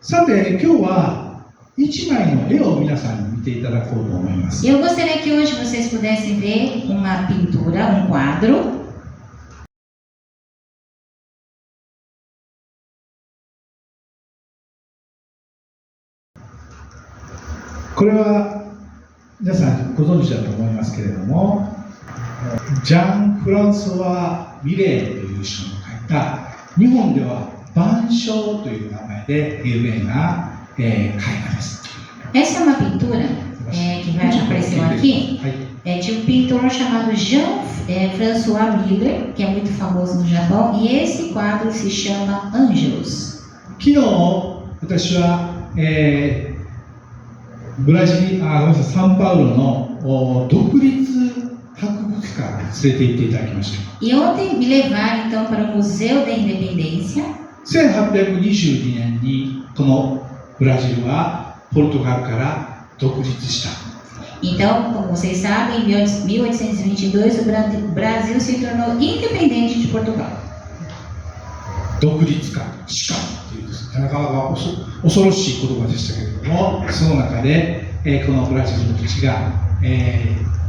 さて、今日は一枚の絵を皆さんに見ていただこうと思います。Eu gostaria que hoje vocês pudessem ver uma pintura, quadro. これは皆さんご存知だと思いますけれども、ジャン・フランソワ・ミレーという人の書いた、日本では晩鐘という名前で有名な絵画です。Essa é uma pintura que apareceu aqui, de um pintor chamado Jean-François Miller, que é muito famoso no Japão, e esse quadro se chama Ângelos. 昨日私は、サンパウロの独立博物館に連れて行っていただきました。E ontem me levaram então para o Museu da Independência. 1822年にこのブラジルはポルトガルから独立した。Então, como vocês sabem, em 1822 o Brasil se tornou independente de Portugal. 独立館、士官というですね、なかなか恐ろしい言葉でしたけれども、その中で、このブラジルの土地が、ヨ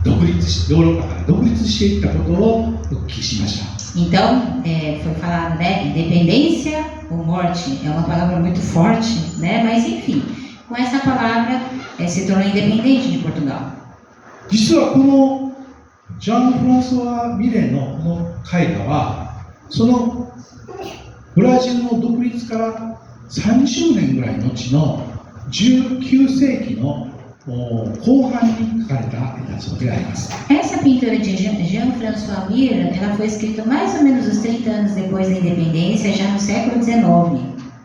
ーロッパから独立していったことをお聞きしました。Então, foi falado, né, independência ou morte, é uma palavra muito forte, né, mas enfim, com essa palavra se tornou independente de Portugal. 実はこのジャン・フランソワ・ミレーのこの絵画は、そのブラジルの独立から30年ぐらいの後の19世紀の後半に描かれた絵だそうであります。Essa pintura de Jean-François Miller, ela foi escrita mais ou menos uns 30 anos depois da independência, já no século XIX.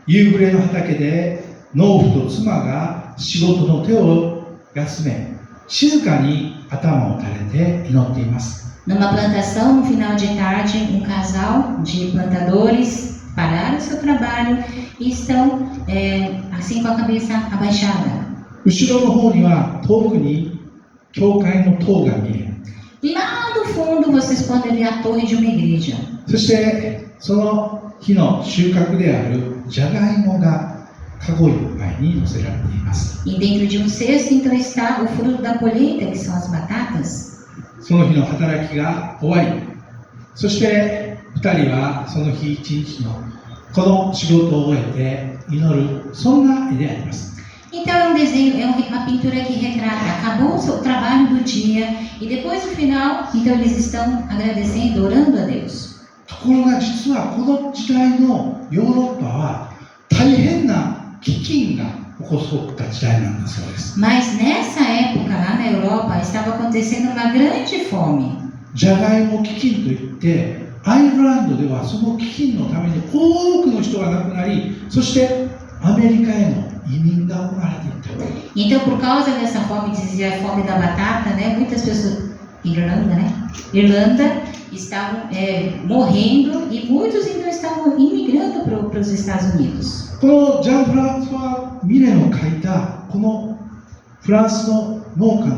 夕暮れの畑で農夫と妻が仕事の手を休め、静かに頭を垂れて祈っています。Numa plantação, no final de tarde, um casal de plantadores pararam seu trabalho e estão assim com a cabeça abaixada. 後ろの方には遠くに教会の塔が見える。Lá no fundo vocês podem ver a torre de uma igreja. そしてその日の収穫であるジャガイモがカゴいっぱいに乗せられています。E dentro de um cesto então está o fruto da colheita, que são as batatas. その日の働きが終わり、そして2人はその日一日のこの仕事を終えて祈る、そんな絵であります。Então é um desenho, é uma pintura que retrata, acabou o seu trabalho do dia e depois no final, então eles estão agradecendo, orando a Deus. ところが実はこの時代のヨーロッパは大変な飢饉が起こった時代なんだそうです。 Mas nessa época lá na Europa estava acontecendo uma grande fome. ジャガイモ飢饉といってアイルランドではその飢饉のために多くの人が亡くなり、そしてアメリカへの移民が行われていった。 Então por causa dessa fome, dizia a fome da batata, né? Muitas pessoas, Irlanda, estavam morrendo e muitos então estavam imigrando para os Estados Unidos. このジャン・フランソワ・ミレーの描いたこのフランスの農家の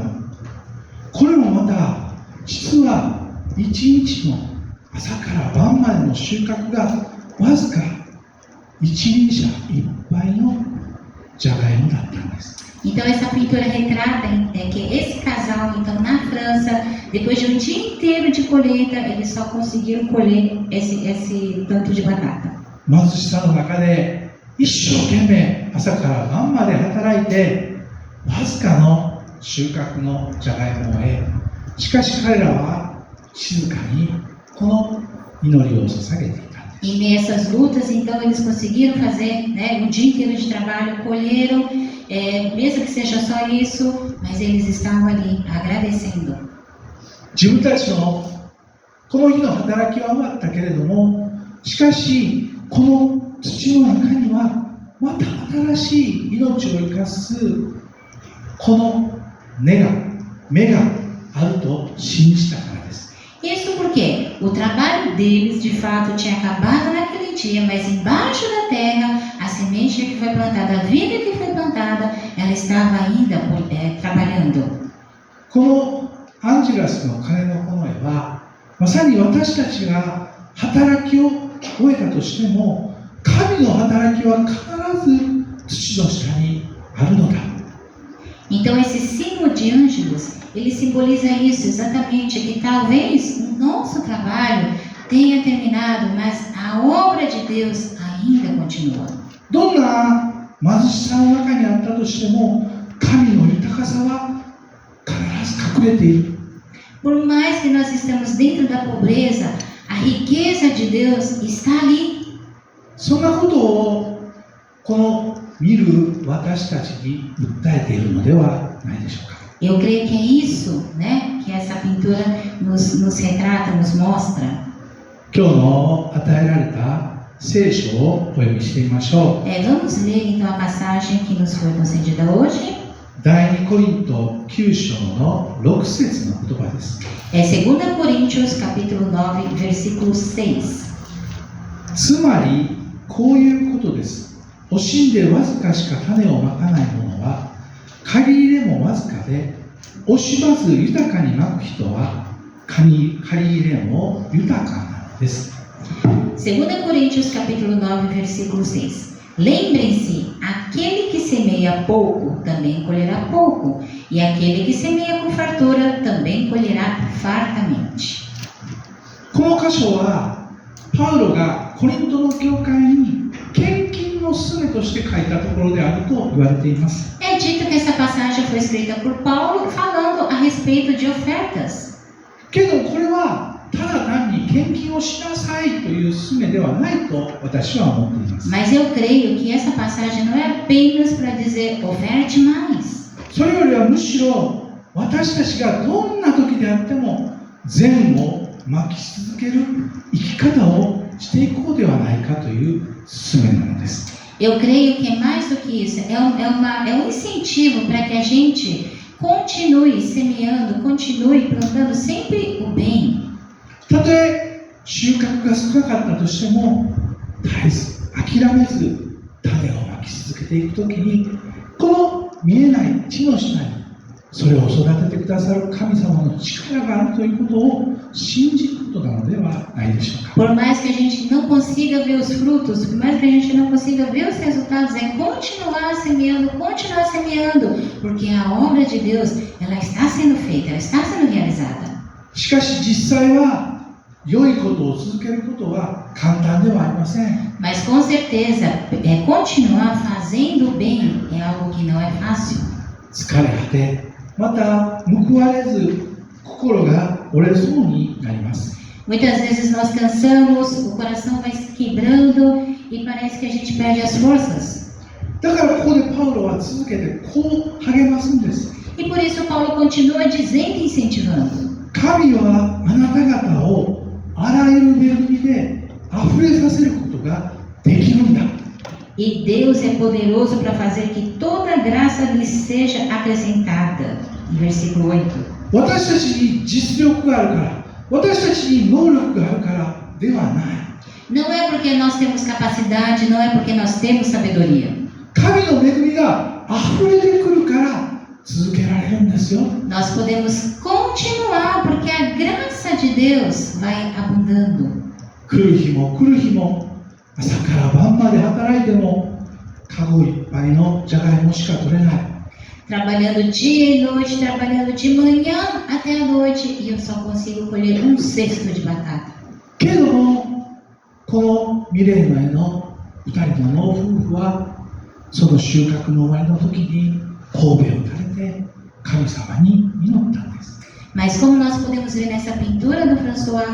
これもまた実は一日の朝から晩までの収穫がわずか一輪車いっぱいのジャガイモだったんです。 Então essa pintura retrata que esse casal então na França, depois de um dia inteiro de colheita, eles só conseguiram colher esse tanto de batata. 貧しさの中で一生懸命朝から晩まで働いてわずかの収穫のジャガイモを得、しかし彼らは静かにこの祈りを捧げていた。 E nessas lutas, então, eles conseguiram fazer, né, um dia inteiro de trabalho, colheram, mesmo que seja só isso, mas eles estavam ali agradecendo. 自分たちのこの日の働きは終わったけれども、しかしこの土の中にはまた新しい命を生かすこの根が芽があると信じたからです。 Isso porque o trabalho deles, de fato, tinha acabado naquele dia, mas embaixo da terra, a semente que foi plantada, a vida que foi plantada, ela estava ainda trabalhando. このアンジェラスの鐘のこの絵は、まさに私たちが働きを終えたとしても、神の働きは必ず土の下にあるのだ。 Então, esse símbolo de ângelos, ele simboliza isso exatamente, que talvez o nosso trabalho tenha terminado, mas a obra de Deus ainda continua. どんな貧しさの中にあったとしても、神の豊かさは必ず隠れている。 Por mais que nós estamos dentro da pobreza, a riqueza de Deus está ali. そんなことをこの見る私たちに訴えているのではないでしょうか。 Eu creio que é isso, né, que essa pintura nos retrata, nos mostra. 今日の与えられた聖書をお読みしてみましょう。 Vamos ler então a passagem que nos foi concedida hoje. 第2コリント9章の6節の言葉です。 2 Coríntios capítulo 9, versículo 6. つまりこういうことです。惜しんでわずかしか種をまかない者は借り入れもわずかで、惜しまず豊かにまく人は借り入れも豊かなのです。 2 Coríntios capítulo 9, versículo 6. Lembrem-se, aquele que semeia pouco também colherá pouco, e aquele que semeia com fartura também colherá fartamente. この箇所はパウロがコリントの教会に献金の勧めとして書いたところであると言われています。 É dito que essa passagem foi escrita por Paulo falando a respeito de ofertas. けどこれはただ単に献金をしなさいという勧めではないと私は思っています。 Mas eu creio que essa passagem não é apenas para dizer oferte mais. それよりはむしろ私たちがどんな時であっても善をまき続ける生き方をしていこうではないかという勧めなのです。 Eu creio que é mais do que isso, é um incentivo para que a gente continue semeando, continue plantando sempre o bem. たとえ収穫が少なかったとしても諦めず種をまき続けていくときに、この見えない地の下にそれを育ててくださる神様の力があるということを信じることなのではないでしょうか。 Por mais que a gente não consiga ver os frutos, por mais que a gente não consiga ver os resultados, é continuar semeando, porque a obra de Deus, ela está sendo feita, ela está sendo realizada. しかし実際は良いことを続けることは簡単ではありません。 Mas com certeza, continuar fazendo o bem é algo que não é fácil. 疲れ果て、また報われず心が折れそうになります。 Muitas vezes nós cansamos, o coração vai se quebrando e parece que a gente perde as forças. だからここでパウロは続けてこう励ますんです。 E por isso Paulo continua dizendo e incentivando. 神はあなた方をあらゆる恵みで溢れさせることができるんだ。 E Deus é poderoso para fazer que toda graça lhe seja acrescentada. Versículo 8. 私たちに実力があるから、私たちに能力があるからではない。 Não é porque nós temos capacidade, não é porque nós temos sabedoria. 神の恵みが溢れてくるから続けられるんですよ。 Nós podemos continuar porque a graça de Deus vai abundando. 来る日も来る日も朝から晩まで働いてもカゴいっぱいのじゃがいもしか取れない。 Trabalhando dia e noite, trabalhando de manhã até a noite, e eu só consigo colher um cesto de batata. けどもこのミレーノへの2人の農夫婦はその収穫の終わりの時に神戸を垂れて神様に祈ったんです。 Mas como nós podemos ver nessa pintura do François,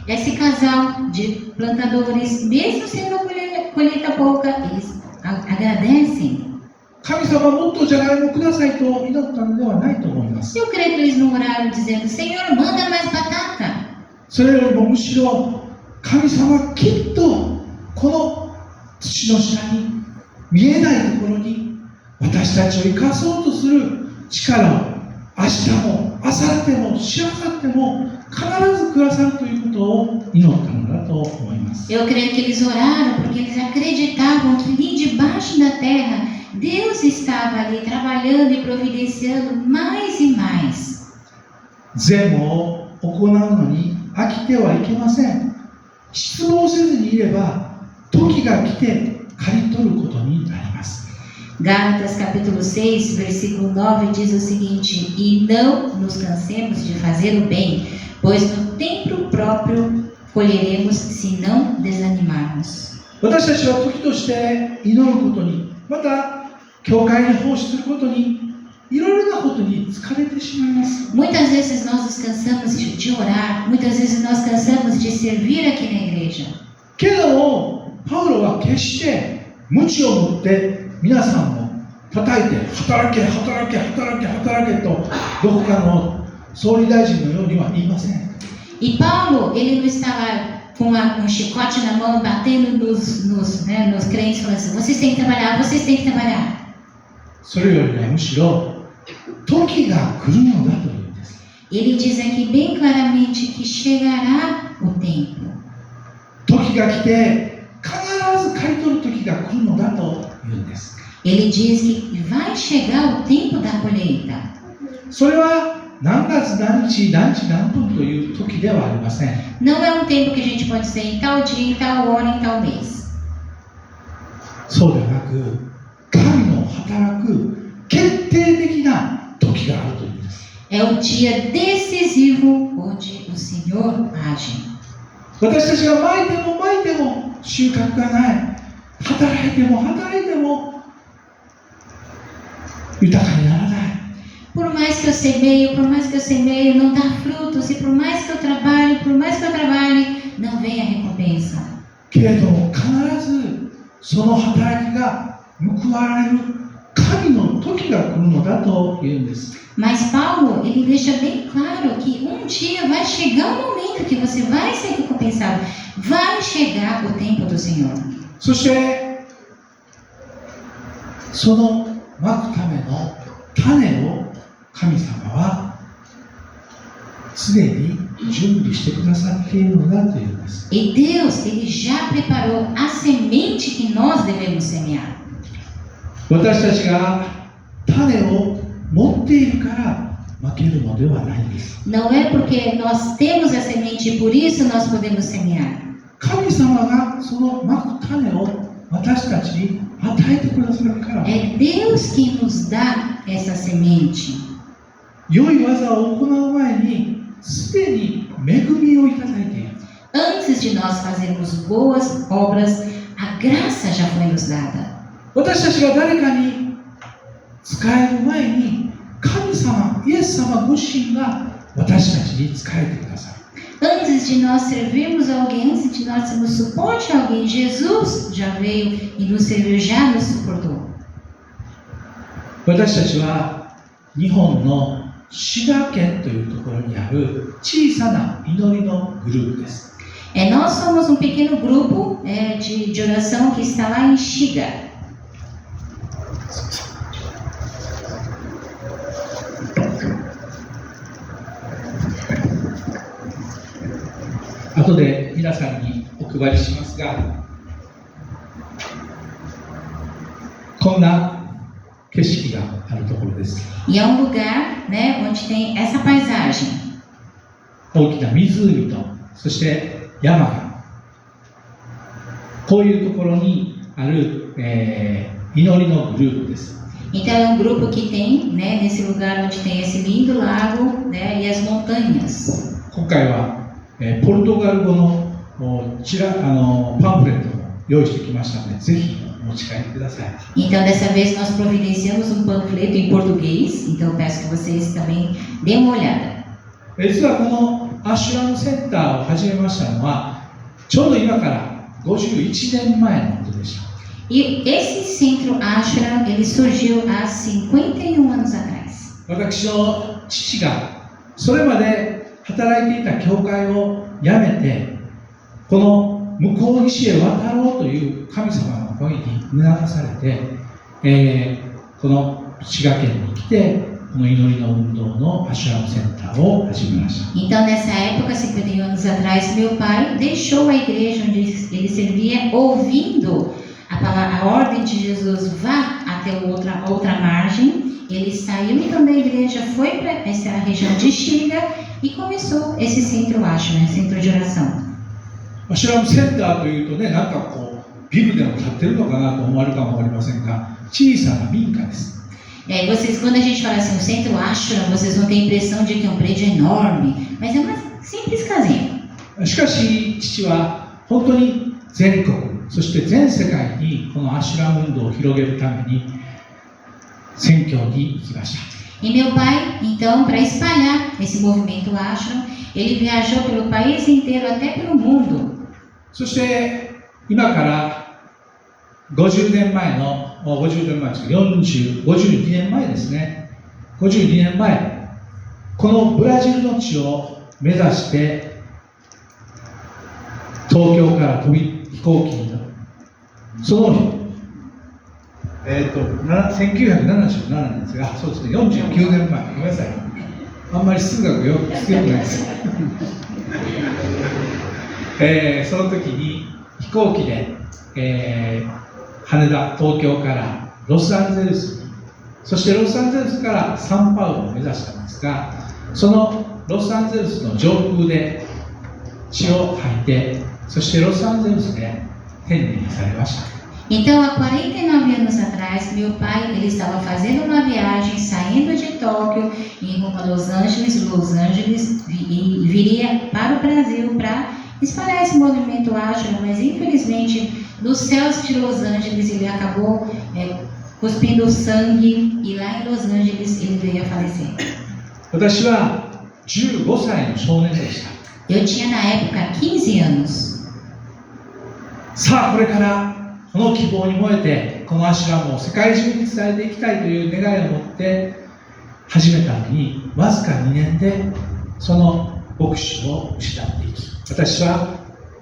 esse casal de plantadores, mesmo sendo colheita pouca, eles agradecem. 神様もっとじゃがいもくださいと祈ったのではないと思います。 Eu creio que eles não oraram dizendo, Senhor, manda mais batata. それよりもむしろ神様はきっとこの土の下に見えないところに私たちを生かそうとする力を明日も明後日もしあさっても必ずくださるということを祈ったのだと思います。 Eu creio que eles oraram porque eles acreditavam que ali debaixo da terra Deus estava ali trabalhando e providenciando mais e mais. 善を行うのに飽きてはいけません。失望せずにいれば時が来て刈り取ることになります。Gálatas capítulo 6, versículo 9 diz o seguinte: e não nos cansemos de fazer o bem, pois no tempo próprio colheremos se não desanimarmos. 私たちは時として祈ることに、また教会に奉仕することに、いろいろなことに疲れてしまいます。 Muitas vezes nós nos cansamos de orar, muitas vezes nós cansamos de servir aqui na igreja. けれどもパウロは決して鞭を持って皆さんを叩いて働け働け働け働けとどこかの総理大臣のようには言いません。 E Paulo, ele não estava com um chicote na mão, batendo nos crentes, falando assim: vocês têm que trabalhar, vocês têm que trabalhar. それよりはむしろ時が来るのだというんです。 Ele diz aqui bem claramente que chegará o tempo. 時が来て必ず刈り取る時が来るのだというんです。 Ele diz que vai chegar o tempo da colheita. それは何月何日何時何分という時ではありません。 Não é um tempo que a gente pode dizer em tal dia, em tal hora, em tal mês. そうではなく、神の働く決定的な時があるというんです。 É o dia decisivo onde o Senhor age. 私たちがまいてもまいても収穫がない。働いても働いても豊かにならない。 Por mais que eu semeio, não dá frutos. E por mais que eu trabalhe, não vem a recompensa. けれども必ずその働きが報われる神の時が来るのだというんです。 Mas Paulo, ele deixa bem claro que um dia vai chegar o momento que você vai ser recompensado. Vai chegar o tempo do Senhor. そしてそのまくための種を神様はすでに準備してくださっているのだというんです。 E Deus, ele já preparou a semente que nós devemos semear. 私たちが種を持っているから負けるのではないんです。 Não é porque nós temos a semente e por isso nós podemos semear. 神様がそのまく種を私たちに与えてくださるから。 É Deus quem nos dá essa semente. 良い技を行う前にすでに恵みをいただいている。 Antes de nós fazermos boas obras, a graça já foi nos dada. 私たちが誰かに使える前に神様、イエス様ご自身が私たちに使えてくださる。 Antes de nós servirmos alguém, antes de nós sermos suporte a alguém, Jesus já veio e nos serviu, já nos suportou. 私たちは日本の滋賀県というところにある小さな祈りのグループです。 Nós somos um pequeno grupo de oração que está lá em Xiga. 後で皆さんにお配りしますが、こんな景色があるところです。 E é um lugar, onde tem essa paisagem. 大きな湖と、そして山が、こういうところにある、祈りのグループです。 Então é um grupo que tem, nesse lugar onde tem esse lindo lago, e as montanhas. 今回は、ポルトガル語のパンフレットも用意してきましたので、ぜひお持ち帰りください。 Então dessa vez nós providenciamos um panfleto em português, então eu peço que vocês também deem uma olhada. 実はこのアシュラムセンターを始めましたのは、ちょうど今から51年前のことでした。 E esse centro Ashram, ele surgiu há 51 anos atrás. 私の父がそれまで働いていた教会を辞めて、この向こう岸へ渡ろうという神様の声に促されて、この滋賀県に来て、この祈りの運動のアシュラムセンターを始めました。 Então nessa época, 51 anos atrás, meu pai deixou a igreja onde ele servia, ouvindo a ordem de Jesus, vá até a outra margem. Ele saiu então da igreja, foi para essa região de Xiga e começou esse centro Ashram, centro de oração. アシュラムセンターというとね、なんかこうビルでも建ってるのかなと思われるかもわかりませんが、小さな民家です。Vocês, quando a gente fala assim, o centro ashram, vocês vão ter a impressão de que é um prédio enorme, mas é uma simples casinha. しかし父は本当に全国、そして全世界にこのアシュラム運動を広げるために宣教に行きました。E meu pai, então, para espalhar esse movimento ashram, ele viajou pelo país inteiro, até pelo mundo. そして今から50年前の、52年前ですね。52年前、このブラジルの地を目指して東京から飛行機に乗る。その1977年ですが、そうですね、49年前、ごめんなさい。あんまり数学よく強くないです。その時に飛行機で、羽田、東京からロサンゼルスに、そしてロサンゼルスからサンパウロを目指したんですが、そのロサンゼルスの上空で血を吐いて、そしてロサンゼルスで天に召されました。Então, há 49 anos atrás, meu pai ele estava fazendo uma viagem, saindo de Tóquio, em rumo a Los Angeles, e viria para o Brasil para espalhar esse movimento ashram, mas infelizmente nos céus de Los Angeles ele acabou cuspindo sangue e lá em Los Angeles ele veio a falecer. 私は15歳の少年でした。Eu tinha na época 15 anos. さあこれからこの希望に燃えてこのアシュラムを世界中に伝えていきたいという願いを持って始めたのに、わずか2年でその牧師を失っていき、私は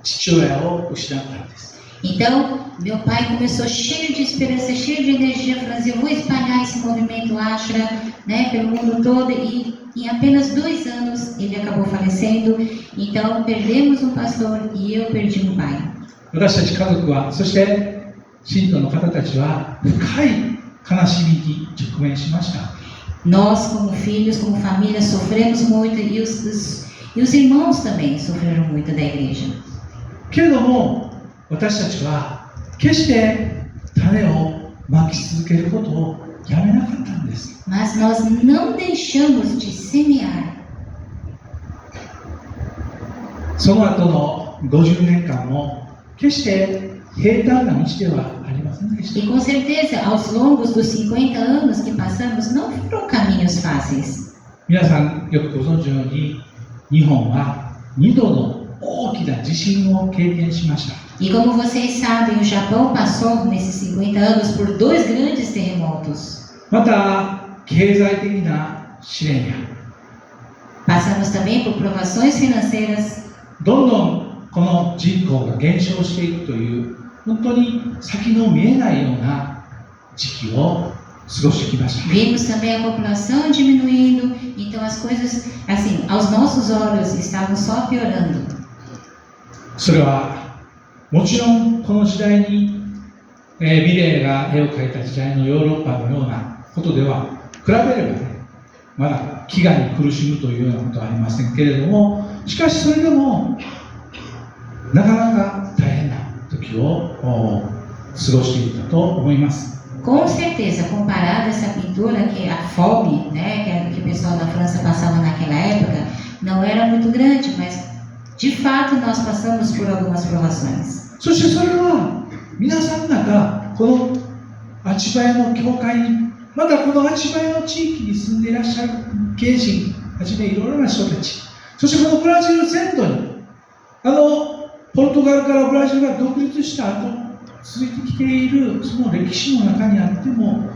父親を失ったのです。Então, meu pai começou cheio de esperança, cheio de energia, falando assim, eu vou espalhar esse movimento ashram, né, pelo mundo todo, e em apenas 2 anos ele acabou falecendo. Então, perdemos um pastor e eu perdi um pai. 私たち家族は、そして信徒の方たちは深い悲しみに直面しました。 Nós, como filhos, como família, sofremos muito e os irmãos também sofreram muito da igreja. けれども私たちは決して種をまき続けることをやめなかったんです。 Mas nós não deixamos de semear. その後の50年間も決して平坦な道ではありませんでした。 E com certeza, aos longos dos 50 anos que passamos, não foram caminhos fáceis. 皆さんよくご存知のように、日本は2度の大きな地震を経験しました。 E como vocês sabem, o Japão passou nesses 50 anos por 2 grandes terremotos. また経済的な試練や Passamos também por provações financeiras. どんどんこの人口が減少していくという本当に先の見えないような時期を過ごしてきました。 Vimos também a população diminuindo, então as coisas, assim, aos nossos olhos estavam só piorando. それはもちろんこの時代に、ミレーが絵を描いた時代のヨーロッパのようなことでは比べればね、まだ飢餓に苦しむというようなことはありませんけれども、しかしそれでもなかなか大変な時を過ごしていたと思います。 Com certeza, comparado a essa pintura, que a fome, né, que o pessoal da França passava naquela época, não era muito grande, mas de fato nós passamos por algumas provações. そしてそれは皆さん方この足早の教会に、またこの足早の地域に住んでいらっしゃる経営人はじめいろいろな人たち、そしてこのブラジル全土にポルトガルからブラジルが独立した後続いてきているその歴史の中にあっても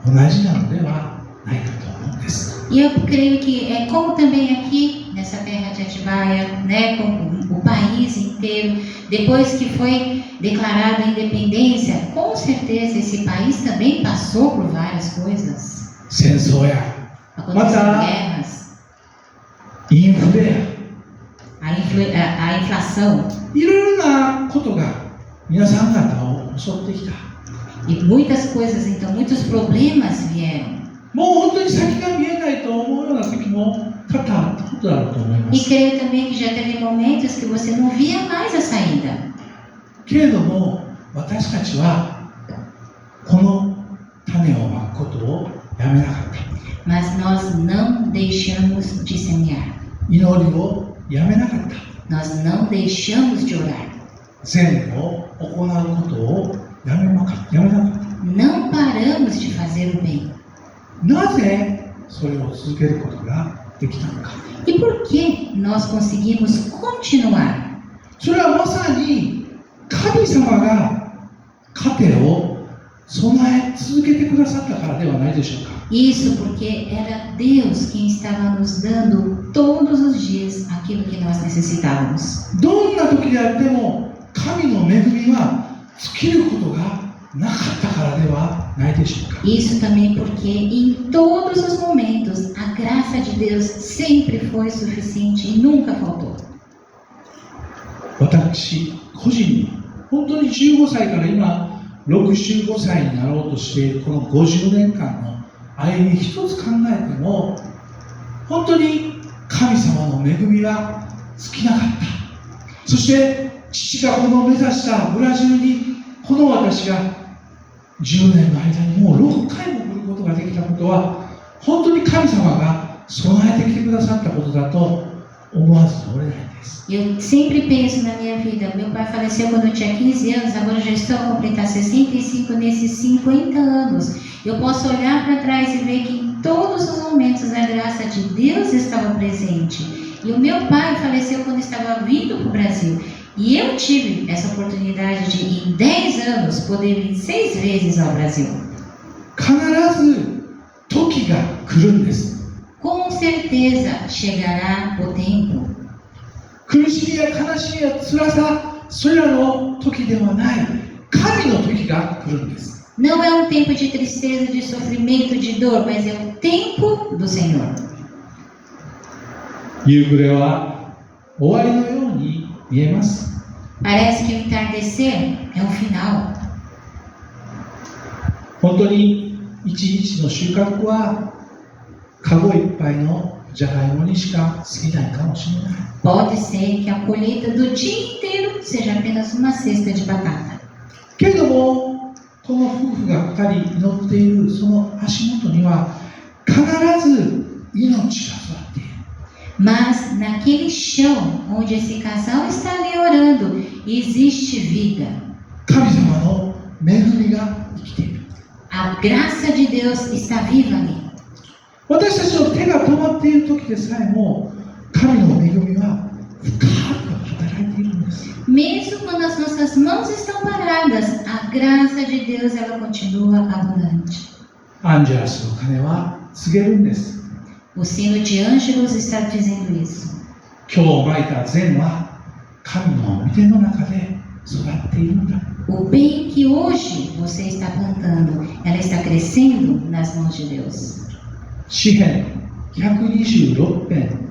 同じなのではないかと思うんです。 E eu creio que, como também aqui nessa terra de Atibaia, né, com o país inteiro, depois que foi declarada a independência, com certeza esse país também passou por várias coisas. 戦争や Aconteceram guerras, インフレや a inflação いろいろなことが皆さん方を襲ってきた。 e muitas coisas, então muitos problemas vieram. もう本当に先が見えないと思うような時も多々あったことだろうと思いま E す。 creio também que já teve momentos que você não via mais a saída. けれども私たちはこの種をまくことをやめなかった。 Mas nós não deixamos de semear. 祈りをやめなかった。 Nós não deixamos de orar. 善を行うことをやめなかった。 Não paramos de fazer o bem. なぜそれを続けることができたのか。 E por que nós conseguimos continuar? それはまさに神様が糧を備え続けてくださったからではないでしょうか。 Isso porque era Deus quem estava nos dando todos os dias aquilo que nós necessitávamos. どんな時であっても神の恵みは尽きることがなかったからではないでしょうか。 Isso também porque em todos os momentos a graça de Deus sempre foi suficiente e nunca faltou. 私個人に本当に15歳から今65歳になろうとしているこの50年間の歩み一つ考えても本当に神様の恵みは尽きなかった。そして父がこの目指したブラジルにこの私が10年の間にもう6回も来ることができたことは本当に神様が備えてきてくださったことだと思わずにおれないです。 Eu sempre penso na minha vida, meu pai faleceu quando eu tinha 15 anos, agora já estou a completar 65 nesses 50 anos. Eu posso olhar para trás e ver que em todos os momentos a graça de Deus estava presente. E o meu pai faleceu quando estava vindo para o Brasil. E eu tive essa oportunidade de, em 10 anos, poder vir 6 vezes ao Brasil. 必ず時が来るんです。 Com certeza chegará o tempo. 苦しみや悲しみや辛さ、それらの時ではない神の時が来るんです。 Não é um tempo de tristeza, de sofrimento, de dor, mas é o tempo do Senhor. 夕暮れは終わりのように見えます。 Parece que o entardecer é o final. 本当に一日の収穫はカゴいっぱいのじゃがいもにしか過ぎないかもしれない。 Pode ser que a colheita do dia inteiro seja apenas uma cesta de batata. けれどもこの夫婦が2人祈っているその足元には必ず命が座っている。 Mas naquele chão onde esse casal está ali orando, existe vida. 神様の恵みが生きている。 A graça de Deus está viva ali. 私たちの手が止まっている時でさえも神の恵みは深く働いているんです。 Mesmo quando as nossas mãos estão paradas, a graça de Deus ela continua abundante. アンジェラスの鐘は告げるんです。 O sino de Ângelos está dizendo isso. 今日まいた善は神の御手の中で育っているんだ。 O bem que hoje você está plantando, ela está crescendo nas mãos de Deus. 詩編126編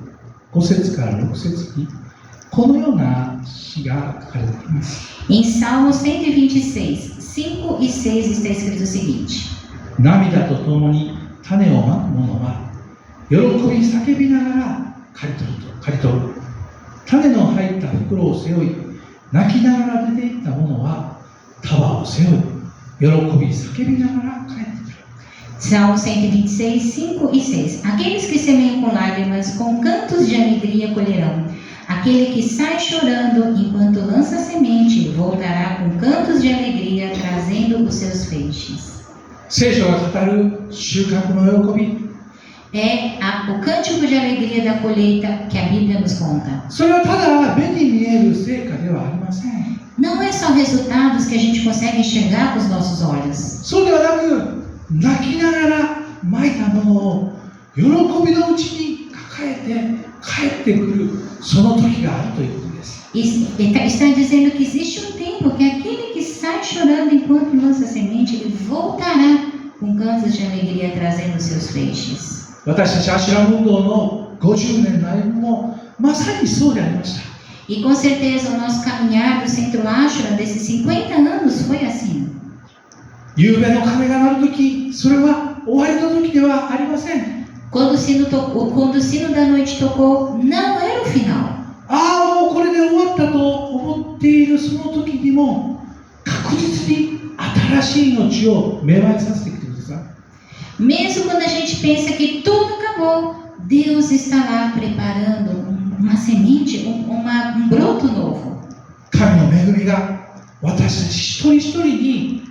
5節から6節にこのような詩が書かれています。 Em Salmo 126, 5 e 6 está escrito o seguinte: 涙とともに種をまく者は喜び叫びながら刈り取る。種の入った袋を背負い泣きながら出ていった者は束を背負い喜び叫びながら帰ってくる。 Salmo 126, 5 e 6. Aqueles que semeiam com lágrimas, com cantos de alegria colherão. Aquele que sai chorando enquanto lança semente, voltará com cantos de alegria, trazendo os seus feixes. 聖書が語る収穫の喜び。 É o cântico de alegria da colheita que a Bíblia nos conta. それはただ目に見える成果ではありません。 Não é só resultados que a gente consegue enxergar com os nossos olhos. そうではなく、泣きながらまいたものを喜びのうちに抱えて帰ってくるその時があるということです。 Está dizendo que existe um tempo que aquele que sai chorando enquanto lança semente, ele voltará com cantos de alegria trazendo os seus feixes. 私たちアシュラム運動の50年の歩みもまさにそうでありました。 E com certeza o nosso caminhar do Centro Ashura desses 50 anos foi assim. 夕べの鐘が鳴るとき、それは終わりの時ではありません。 Quando o sino da noite tocou, não era o final. ああ、もうこれで終わったと思っているその時にも確実に新しい命を芽生えさせてきてください。 Mesmo quando a gente pensa que tudo acabou, Deus está lá preparando uma semente, um broto novo. 神の恵みが私たち一人一人に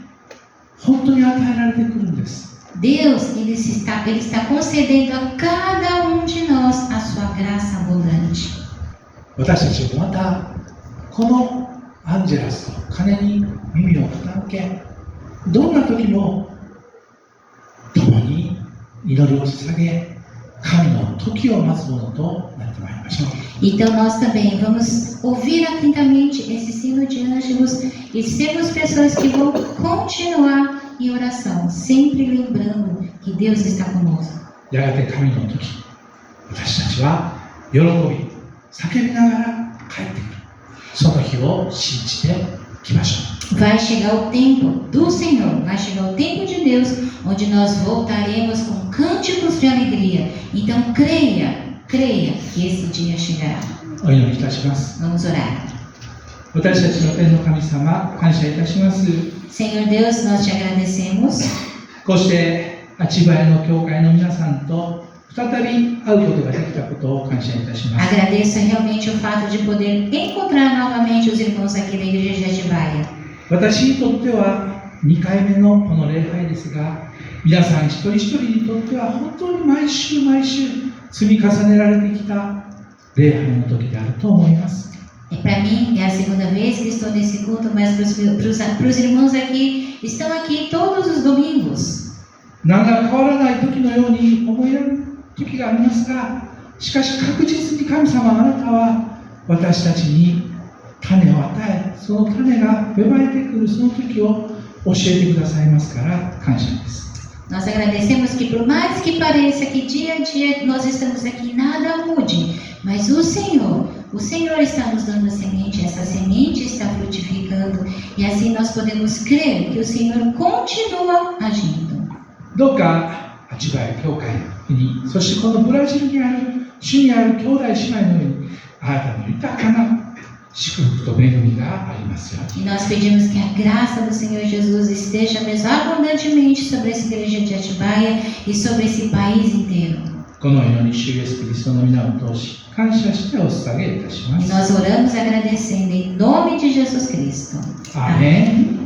本当に与えられてくるんです。 Deus, ele está concedendo a cada de nós a sua graça abundante. 私たちもまたこのアンジェラスと鐘に耳を傾け、どんな時も共に祈りを捧げ、神の時を待つものとなってまいりましょう。 Então nós também vamos ouvir atentamente esse sino de ângelos e sermos pessoas que vão continuar em oração, sempre lembrando que Deus está conosco. やがて神の時、私たちは喜び、叫びながら帰ってくる。その日を信じてきましょう。 Vai chegar o tempo do Senhor, vai chegar o tempo de Deus, onde nós voltaremos com cânticos de alegria. Então creia que esse dia chegará. お祈りいたします。 Vamos orar. 私たちの天の神様、感謝いたします。 Senhor Deus, nós te agradecemos. こうして千葉屋の教会の皆さんと再び会うことができたことを感謝いたします。 Agradeço realmente o fato de poder encontrar novamente os irmãos aqui da igreja de Atibaia. 私にとっては2回目のこの礼拝ですが、皆さん一人一人にとっては本当に毎週毎週積み重ねられてきた礼拝の時であると思います。 Para mim é a segunda vez que estou nesse culto, mas para os irmãos aqui, estão aqui todos os domingos. 何ら変わらない時のように思える時がありますが、しかし確実に神様あなたは私たちに種を与え、その種が芽生えてくるその時を教えてくださいますから感謝です。 Nós agradecemos que por mais que pareça que dia a dia nós estamos aqui, nada mude, mas o Senhor está nos dando a semente, essa semente está frutificando e assim nós podemos crer que o Senhor continua agindo. どうか千葉屋教会に、そしてこのブラジルにある主にある兄弟姉妹のように、あなたの豊かな祝福と恵みがありますように。 E nós pedimos que a graça do Senhor Jesus esteja mesmo abundantemente sobre essa igreja de Atibaia e sobre esse país inteiro. このように主イエスキリストの皆を通し、感謝してお捧げいたしま E す。 nós oramos agradecendo em nome de Jesus Cristo. アーメン。